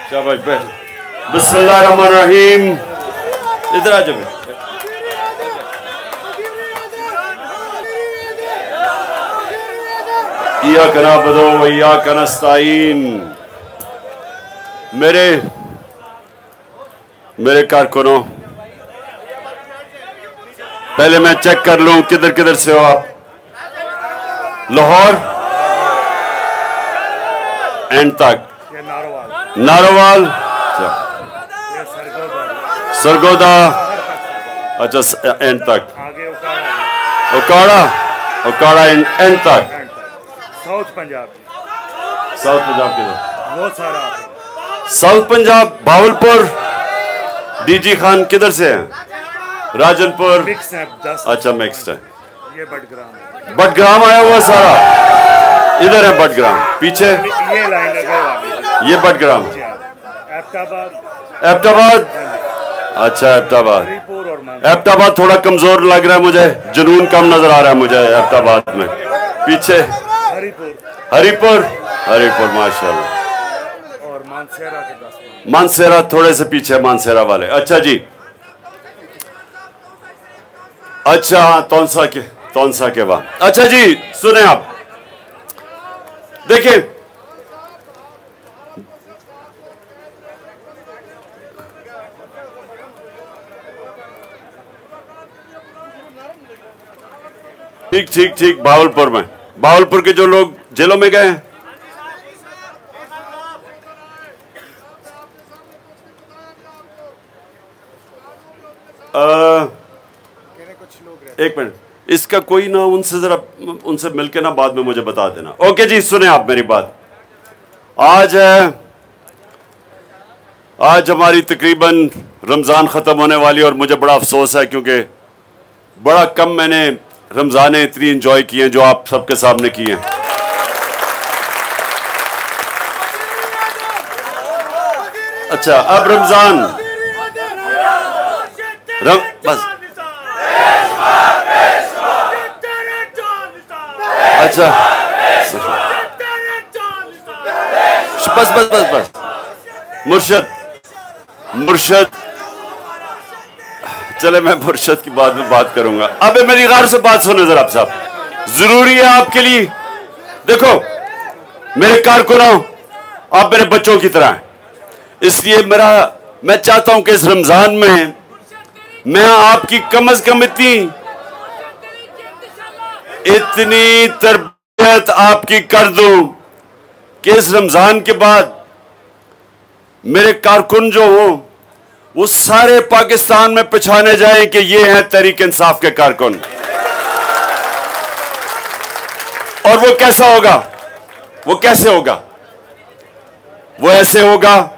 शाबाश बैठ। बिस्मिल्लाहिर्रहमानिर्रहीम। इधर आ जाओ। इय्याका नअबुदु व इय्याका नस्तईन। मेरे कारकुनों, पहले मैं चेक कर लूं किधर किधर से हो आप। लाहौर एंड तक, नारोवाल, सरगोदा, अच्छा एंड तक, ओकाड़ा एंड तक। साउथ पंजाब किधर? बहुत सारा। साउथ पंजाब, भावलपुर, डीजी खान किधर से हैं? राजनपुर, मिक्स है 10। अच्छा मिक्स्ड है। ये बटग्राम, बटग्राम आया हुआ सारा। इधर है बटग्राम, पीछे ये लाइन लगे। ये बटग्राम, एबटाबाद, अच्छा एबटाबाद। एबटाबाद थोड़ा कमजोर लग रहा है मुझे, जुनून कम नजर आ रहा है मुझे एबटाबाद में। पीछे हरिपुर माशाल्लाह। और मानसेरा थोड़े से पीछे, मानसेरा वाले। अच्छा जी, अच्छा तौनसा के बाद। अच्छा जी सुने आप, देखिए ठीक भावलपुर के जो लोग जेलों में गए हैं, एक मिनट, इसका कोई ना उनसे जरा उनसे मिलके ना बाद में मुझे बता देना। ओके जी सुने आप मेरी बात। आज हमारी तकरीबन रमज़ान ख़त्म होने वाली और मुझे बड़ा अफसोस है क्योंकि बड़ा कम मैंने रमज़ानें इतनी इंजॉय की हैं जो आप सबके सामने की हैं। अच्छा अब रमज़ान बस, अच्छा बस मुर्शद चले, मैं मुर्शद की बाद में बात करूंगा। अब मेरी गौर से बात सुनो जरा साहब, जरूरी है आपके लिए। देखो मेरे कारकुनों, आप मेरे बच्चों की तरह हैं, इसलिए मैं चाहता हूं कि इस रमजान में मैं आपकी कम अज कम इतनी तरबियत आपकी कर दूं कि इस रमजान के बाद मेरे कारकुन जो हो वो सारे पाकिस्तान में पहचाने जाएं कि ये हैं तहरीक इंसाफ के कारकुन। और वो कैसा होगा? वो कैसे होगा? वो ऐसे होगा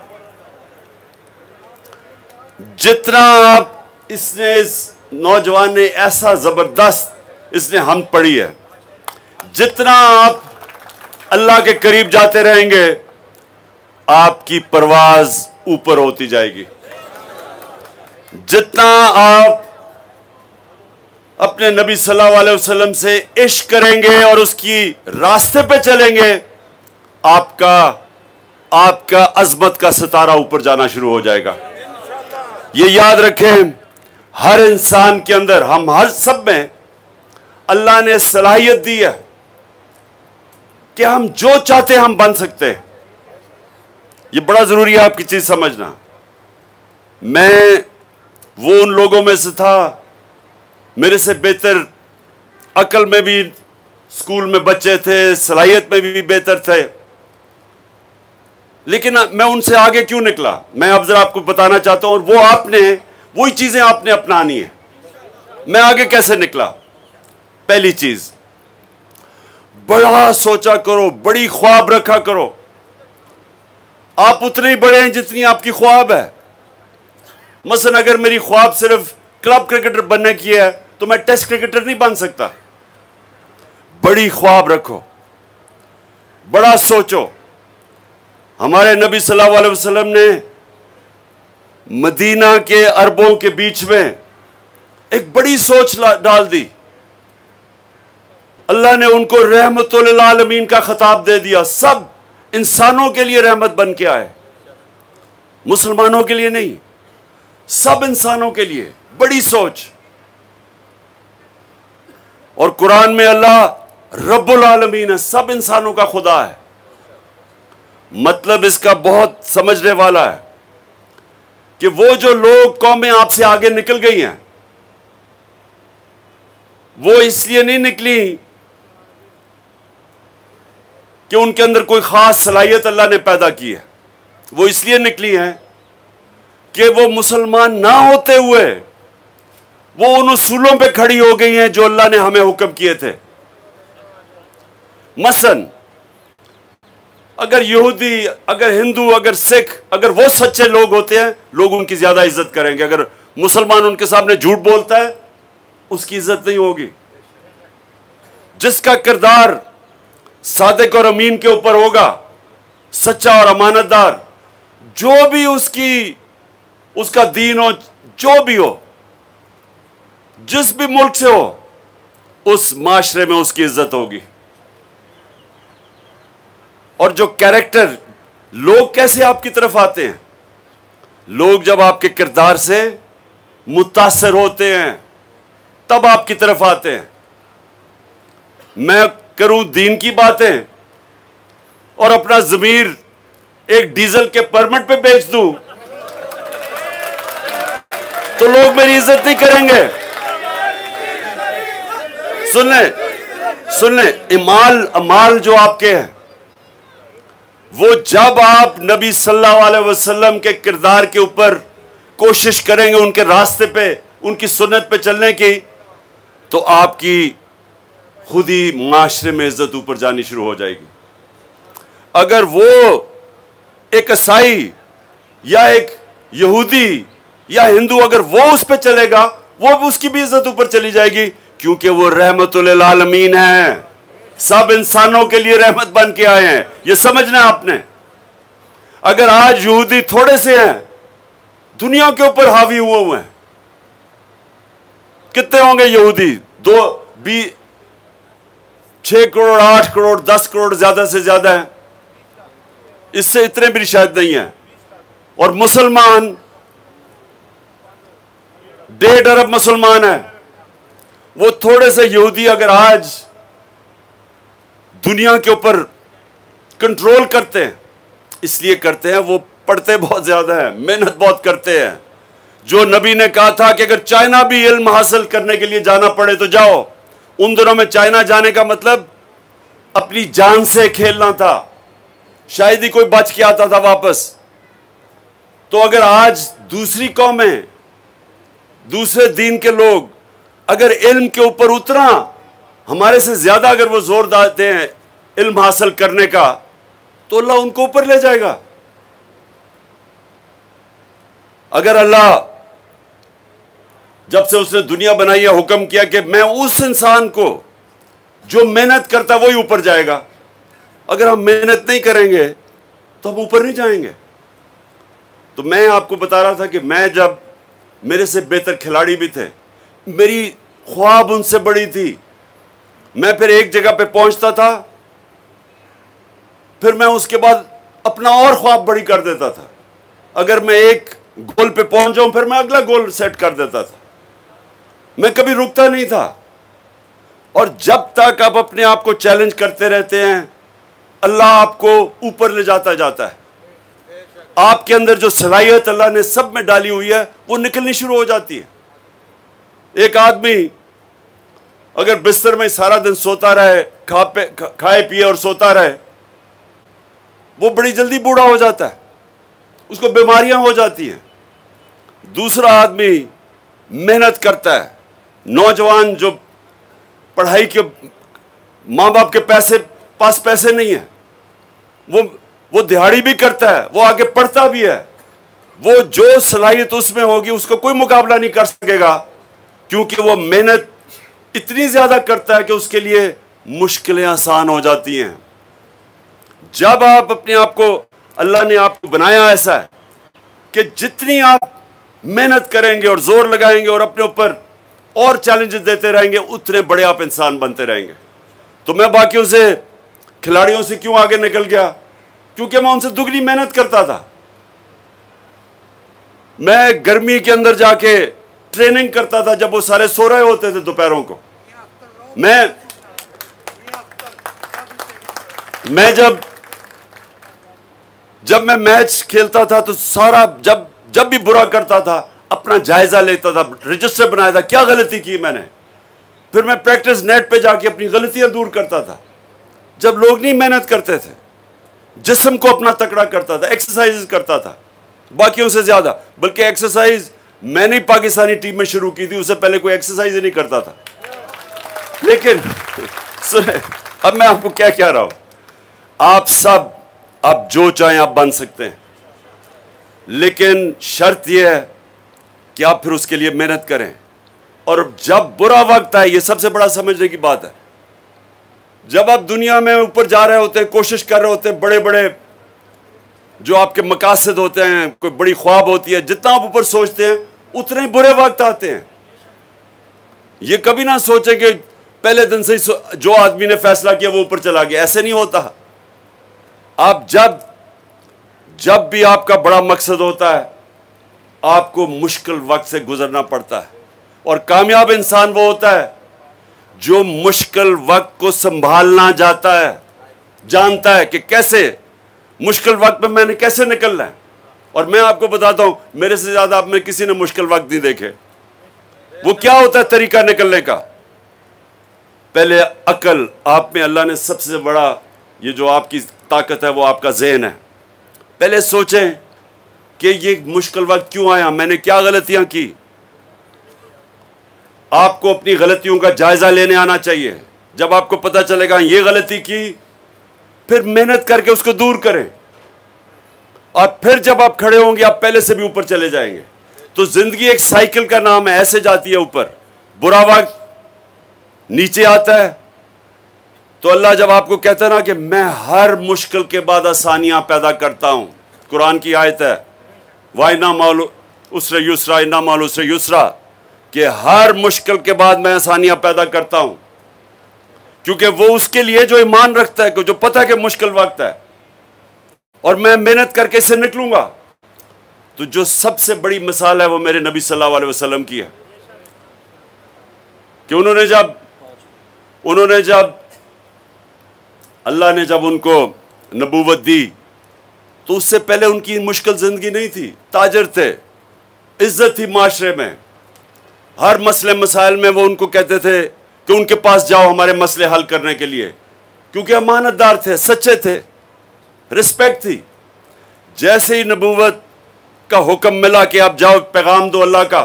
जितना आप इस नौजवान ने ऐसा जबरदस्त इसने हम पढ़ी है, जितना आप अल्लाह के करीब जाते रहेंगे आपकी परवाज ऊपर होती जाएगी। जितना आप अपने नबी सल्लल्लाहु अलैहि वसल्लम से इश्क करेंगे और उसकी रास्ते पे चलेंगे, आपका अजमत का सितारा ऊपर जाना शुरू हो जाएगा। ये याद रखें, हर इंसान के अंदर, हम हर सब में अल्लाह ने सलाहियत दी है कि हम जो चाहते हम बन सकते हैं। ये बड़ा जरूरी है आपकी चीज समझना। मैं वो उन लोगों में से था, मेरे से बेहतर अकल में भी स्कूल में बच्चे थे, सलाहियत में भी बेहतर थे, लेकिन मैं उनसे आगे क्यों निकला मैं अब जरा आपको बताना चाहता हूं। और वो आपने वही चीजें आपने अपनानी है। मैं आगे कैसे निकला? पहली चीज, बड़ा सोचा करो, बड़ी ख्वाब रखा करो। आप उतने ही बड़े हैं जितनी आपकी ख्वाब है। मसलन अगर मेरी ख्वाब सिर्फ क्लब क्रिकेटर बनने की है तो मैं टेस्ट क्रिकेटर नहीं बन सकता। बड़ी ख्वाब रखो, बड़ा सोचो। हमारे नबी सल्लल्लाहु अलैहि वसल्लम ने मदीना के अरबों के बीच में एक बड़ी सोच डाल दी। अल्लाह ने उनको रहमतुल लिल आलमीन का खिताब दे दिया, सब इंसानों के लिए रहमत बन के आए। मुसलमानों के लिए नहीं, सब इंसानों के लिए बड़ी सोच। और कुरान में अल्लाह रब्बुल आलमीन है, सब इंसानों का खुदा है। मतलब इसका बहुत समझने वाला है कि वो जो लोग कौमें आपसे आगे निकल गई हैं, वो इसलिए नहीं निकली कि उनके अंदर कोई खास सलाहियत अल्लाह ने पैदा की है। वो इसलिए निकली है कि वो मुसलमान ना होते हुए वो उन उसूलों पे खड़ी हो गई हैं जो अल्लाह ने हमें हुक्म किए थे। मसलन अगर यहूदी, अगर हिंदू, अगर सिख, अगर वो सच्चे लोग होते हैं, लोग उनकी ज्यादा इज्जत करेंगे। अगर मुसलमान उनके सामने झूठ बोलता है, उसकी इज्जत नहीं होगी। जिसका किरदार सादिक और अमीन के ऊपर होगा, सच्चा और अमानतदार, जो भी उसका दीन हो, जो भी हो, जिस भी मुल्क से हो, उस माशरे में उसकी इज्जत होगी। और जो कैरेक्टर, लोग कैसे आपकी तरफ आते हैं, लोग जब आपके किरदार से मुतासर होते हैं तब आपकी तरफ आते हैं। मैं करूं दीन की बातें और अपना ज़मीर एक डीजल के परमिट पे बेच दूं तो लोग मेरी इज्जत नहीं करेंगे। सुन ले, इमाल अमाल जो आपके हैं, वो जब आप नबी सल्लल्लाहु अलैहि वसल्लम के किरदार के ऊपर कोशिश करेंगे, उनके रास्ते पे, उनकी सुन्नत पे चलने की, तो आपकी खुद ही माशरे में इज्जत ऊपर जानी शुरू हो जाएगी। अगर वो एक ईसाई या एक यहूदी या हिंदू, अगर वो उस पे चलेगा, वो उसकी भी इज्जत ऊपर चली जाएगी, क्योंकि वो रहमतुल आलमीन है, सब इंसानों के लिए रहमत बन के आए हैं। ये समझना आपने। अगर आज यहूदी थोड़े से हैं, दुनिया के ऊपर हावी हुए हैं, कितने होंगे यहूदी? 6 करोड़, 8 करोड़, 10 करोड़ ज्यादा से ज्यादा है, इससे इतने भी शायद नहीं है। और मुसलमान 1.5 अरब मुसलमान है। वो थोड़े से यहूदी अगर आज दुनिया के ऊपर कंट्रोल करते हैं, इसलिए करते हैं वो पढ़ते बहुत ज्यादा है, मेहनत बहुत करते हैं। जो नबी ने कहा था कि अगर चाइना भी इल्म हासिल करने के लिए जाना पड़े तो जाओ, उन दिनों में चाइना जाने का मतलब अपनी जान से खेलना था, शायद ही कोई बच के आता था वापस। तो अगर आज दूसरी कौमें, दूसरे दीन के लोग अगर इल्म के ऊपर उतना हमारे से ज्यादा अगर वो जोर देते हैं इल्म हासिल करने का, तो अल्लाह उनको ऊपर ले जाएगा। अगर अल्लाह जब से उसने दुनिया बनाई है हुक्म किया कि मैं उस इंसान को जो मेहनत करता वही ऊपर जाएगा, अगर हम मेहनत नहीं करेंगे तो हम ऊपर नहीं जाएंगे। तो मैं आपको बता रहा था कि मैं जब, मेरे से बेहतर खिलाड़ी भी थे, मेरी ख्वाब उनसे बड़ी थी, मैं फिर एक जगह पे पहुंचता था, फिर मैं उसके बाद अपना और ख्वाब बड़ी कर देता था। अगर मैं एक गोल पे पहुंच जाऊं, फिर मैं अगला गोल सेट कर देता था। मैं कभी रुकता नहीं था। और जब तक आप अपने आप को चैलेंज करते रहते हैं, अल्लाह आपको ऊपर ले जाता जाता है। आपके अंदर जो सलाहियत अल्लाह ने सब में डाली हुई है, वो निकलनी शुरू हो जाती है। एक आदमी अगर बिस्तर में सारा दिन सोता रहे, खाए पिए और सोता रहे, वो बड़ी जल्दी बूढ़ा हो जाता है, उसको बीमारियां हो जाती हैं। दूसरा आदमी मेहनत करता है, नौजवान जो पढ़ाई के, माँ बाप के पास पैसे नहीं है, वो दिहाड़ी भी करता है, वो आगे पढ़ता भी है, वो जो सलाहियत उसमें होगी उसको कोई मुकाबला नहीं कर सकेगा, क्योंकि वो मेहनत इतनी ज्यादा करता है कि उसके लिए मुश्किलें आसान हो जाती हैं। जब आप अपने आप को, अल्लाह ने आपको बनाया ऐसा है कि जितनी आप मेहनत करेंगे और जोर लगाएंगे और अपने ऊपर और चैलेंजेस देते रहेंगे, उतने बड़े आप इंसान बनते रहेंगे। तो मैं बाकियों से, खिलाड़ियों से क्यों आगे निकल गया? क्योंकि मैं उनसे दुगनी मेहनत करता था। मैं गर्मी के अंदर जाके ट्रेनिंग करता था जब वो सारे सो रहे होते थे दोपहरों को। मैं जब मैं मैच खेलता था तो सारा जब भी बुरा करता था अपना जायजा लेता था, रजिस्टर बनाया था क्या गलती की मैंने। फिर मैं प्रैक्टिस नेट पे जाके अपनी गलतियां दूर करता था। जब लोग नहीं मेहनत करते थे, जिस्म को अपना तकड़ा करता था, एक्सरसाइज करता था बाकियों से ज्यादा, बल्कि एक्सरसाइज मैंने पाकिस्तानी टीम में शुरू की थी, उससे पहले कोई एक्सरसाइज ही नहीं करता था। लेकिन सुने, अब मैं आपको क्या कह रहा हूं, आप जो चाहें आप बन सकते हैं, लेकिन शर्त यह है कि आप फिर उसके लिए मेहनत करें। और जब बुरा वक्त आए, यह सबसे बड़ा समझने की बात है, जब आप दुनिया में ऊपर जा रहे होते हैं, कोशिश कर रहे होते हैं, बड़े बड़े जो आपके मकासद होते हैं, कोई बड़ी ख्वाब होती है, जितना आप ऊपर सोचते हैं उतने ही बुरे वक्त आते हैं। ये कभी ना सोचे कि पहले दिन से ही जो आदमी ने फैसला किया वो ऊपर चला गया, ऐसे नहीं होता। आप जब भी आपका बड़ा मकसद होता है, आपको मुश्किल वक्त से गुजरना पड़ता है। और कामयाब इंसान वो होता है जो मुश्किल वक्त को संभालना जानता है कि कैसे मुश्किल वक्त में मैंने कैसे निकलना है। और मैं आपको बताता हूं, मेरे से ज्यादा आप में किसी ने मुश्किल वक्त नहीं देखे। वो क्या होता है तरीका निकलने का? पहले अकल आप में, अल्लाह ने सबसे बड़ा ये जो आपकी ताकत है वो आपका ज़हन है। पहले सोचें कि ये मुश्किल वक्त क्यों आया, मैंने क्या गलतियां की। आपको अपनी गलतियों का जायजा लेने आना चाहिए। जब आपको पता चलेगा ये गलती की, फिर मेहनत करके उसको दूर करें। और फिर जब आप खड़े होंगे आप पहले से भी ऊपर चले जाएंगे। तो जिंदगी एक साइकिल का नाम है, ऐसे जाती है ऊपर। बुरा वक्त नीचे आता है तो अल्लाह जब आपको कहता है ना कि मैं हर मुश्किल के बाद आसानियां पैदा करता हूं, कुरान की आयत है, वाइना मालू उसरे युसरा इन्ना मालू उसरे युसरा, कि हर मुश्किल के बाद मैं आसानियां पैदा करता हूं। क्योंकि वो उसके लिए जो ईमान रखता है, जो पता है कि मुश्किल वक्त है और मैं मेहनत करके इससे निकलूंगा। तो जो सबसे बड़ी मिसाल है वो मेरे नबी सल्लल्लाहु अलैहि वसल्लम की है कि उन्होंने जब अल्लाह ने जब उनको नबूवत दी तो उससे पहले उनकी मुश्किल जिंदगी नहीं थी। ताजर थे, इज्जत थी माशरे में, हर मसले मसाइल में वो उनको कहते थे कि उनके पास जाओ हमारे मसले हल करने के लिए, क्योंकि अमानतदार थे, सच्चे थे, रिस्पेक्ट थी। जैसे ही नबूवत का हुक्म मिला कि आप जाओ पैगाम दो अल्लाह का,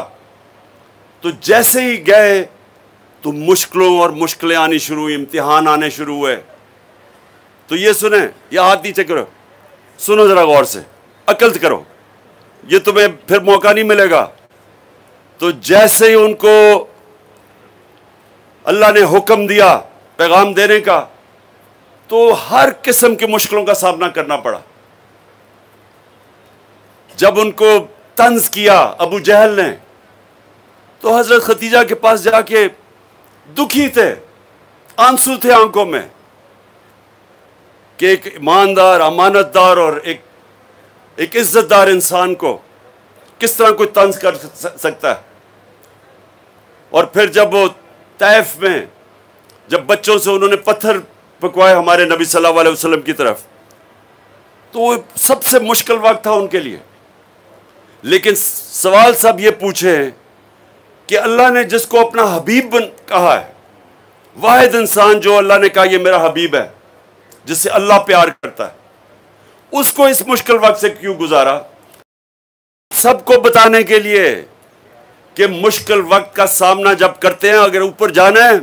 तो जैसे ही गए तो मुश्किलों और मुश्किलें आनी शुरू हुई, इम्तिहान आने शुरू हुए। तो ये सुने, ये हाथ नीचे करो, सुनो जरा गौर से, अकल से करो, ये तुम्हें फिर मौका नहीं मिलेगा। तो जैसे ही उनको अल्लाह ने हुक्म दिया पैगाम देने का, तो हर किस्म की मुश्किलों का सामना करना पड़ा। जब उनको तंज किया अबू जहल ने, तो हजरत खतीजा के पास जाके दुखी थे, आंसू थे आंखों में कि एक ईमानदार, अमानतदार और एक इज्जतदार इंसान को किस तरह कोई तंज कर सकता है। और फिर जब वो तैफ में जब बच्चों से उन्होंने पत्थर पकवाए हमारे नबी सल्लल्लाहु अलैहि वसल्लम की तरफ, तो वो सबसे मुश्किल वक्त था उनके लिए। लेकिन सवाल सब ये पूछे कि अल्लाह ने जिसको अपना हबीब कहा है, वाहिद इंसान जो अल्लाह ने कहा ये मेरा हबीब है, जिससे अल्लाह प्यार करता है, उसको इस मुश्किल वक्त से क्यों गुजारा? सबको बताने के लिए कि मुश्किल वक्त का सामना जब करते हैं, अगर ऊपर जाना है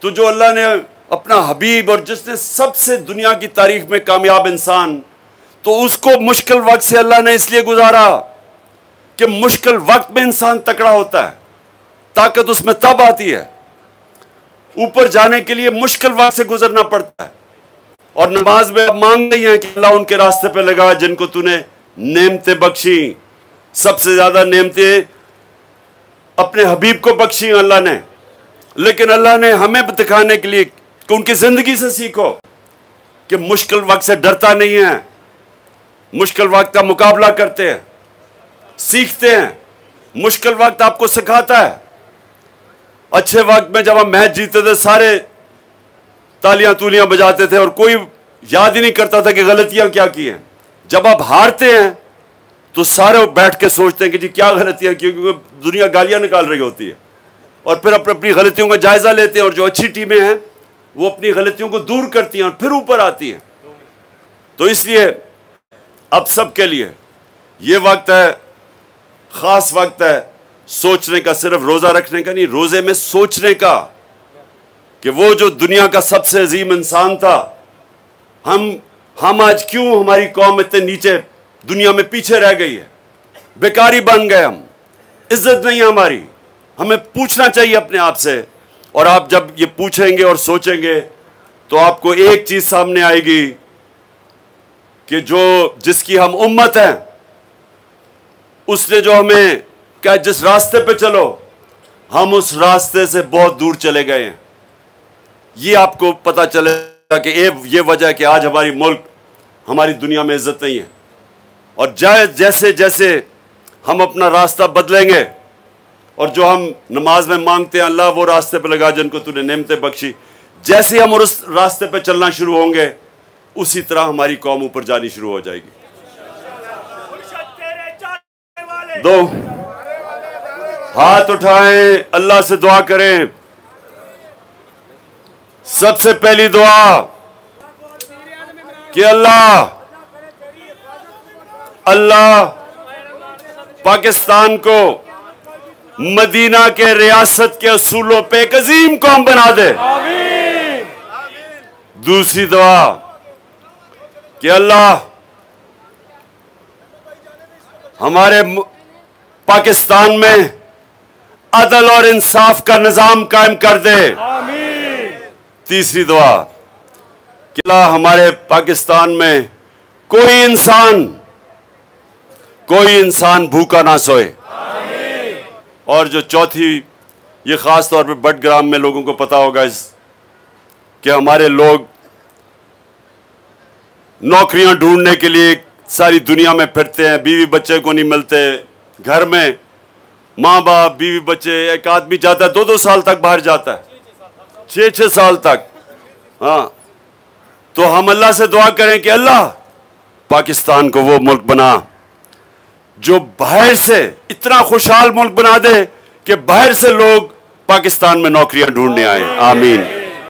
तो जो अल्लाह ने अपना हबीब और जिसने सबसे दुनिया की तारीख में कामयाब इंसान, तो उसको मुश्किल वक्त से अल्लाह ने इसलिए गुजारा कि मुश्किल वक्त में इंसान तकड़ा होता है, ताकत उसमें तब आती है। ऊपर जाने के लिए मुश्किल वक्त से गुजरना पड़ता है। और नमाज में अब मांग रही है कि अल्लाह उनके रास्ते पे लगा जिनको तूने नेमतें बख्शी। सबसे ज्यादा नेमतें अपने हबीब को बख्शी अल्लाह ने, लेकिन अल्लाह ने हमें दिखाने के लिए कि उनकी जिंदगी से सीखो कि मुश्किल वक्त से डरता नहीं है, मुश्किल वक्त का मुकाबला करते हैं। सीखते हैं, मुश्किल वक्त आपको सिखाता है। अच्छे वक्त में जब हम मैच जीतते थे सारे तालियां तूलियां बजाते थे और कोई याद ही नहीं करता था कि गलतियां क्या की हैं। जब आप हारते हैं तो सारे बैठ के सोचते हैं कि जी क्या गलतियां की, क्योंकि दुनिया गालियां निकाल रही होती है, और फिर अपनी गलतियों का जायजा लेते हैं। और जो अच्छी टीमें हैं वो अपनी गलतियों को दूर करती हैं और फिर ऊपर आती हैं। तो इसलिए अब सबके लिए ये वक्त है, खास वक्त है सोचने का, सिर्फ रोजा रखने का नहीं, रोजे में सोचने का कि वो जो दुनिया का सबसे अजीम इंसान था, हम आज क्यों, हमारी कौम इतने नीचे दुनिया में पीछे रह गई है, बेकारी बन गए हम, इज्जत नहीं है हमारी। हमें पूछना चाहिए अपने आप से, और आप जब ये पूछेंगे और सोचेंगे तो आपको एक चीज सामने आएगी कि जिसकी हम उम्मत हैं, उसने जो हमें क्या, जिस रास्ते पे चलो, हम उस रास्ते से बहुत दूर चले गए हैं। ये आपको पता चलेगा कि ये वजह है कि आज हमारी मुल्क, हमारी दुनिया में इज्जत नहीं है। और जैसे जैसे हम अपना रास्ता बदलेंगे, और जो हम नमाज में मांगते हैं, अल्लाह वो रास्ते पे लगा जिनको तूने नेमतें बख्शी, जैसे हम उस रास्ते पे चलना शुरू होंगे, उसी तरह हमारी कौम ऊपर जानी शुरू हो जाएगी। दो हाथ उठाएं, अल्लाह से दुआ करें। सबसे पहली दुआ कि अल्लाह पाकिस्तान को मदीना के रियासत के असूलों पे एक अजीम कौम बना दे। दूसरी दुआ कि अल्लाह हमारे पाकिस्तान में अदल और इंसाफ का निजाम कायम कर दे। तीसरी दुआ कि अल्लाह हमारे पाकिस्तान में कोई इंसान भूखा ना सोए। और जो चौथी, ये खास तौर पे बडग्राम में लोगों को पता होगा कि हमारे लोग नौकरियां ढूंढने के लिए सारी दुनिया में फिरते हैं, बीवी बच्चे को नहीं मिलते, घर में माँ बाप, बीवी बच्चे, एक आदमी जाता है 2-2 साल तक बाहर जाता है, 6-6 साल तक। हाँ, तो हम अल्लाह से दुआ करें कि अल्लाह पाकिस्तान को वो मुल्क बना जो बाहर से इतना खुशहाल मुल्क बना दे कि बाहर से लोग पाकिस्तान में नौकरियां ढूंढने आए। आमीन।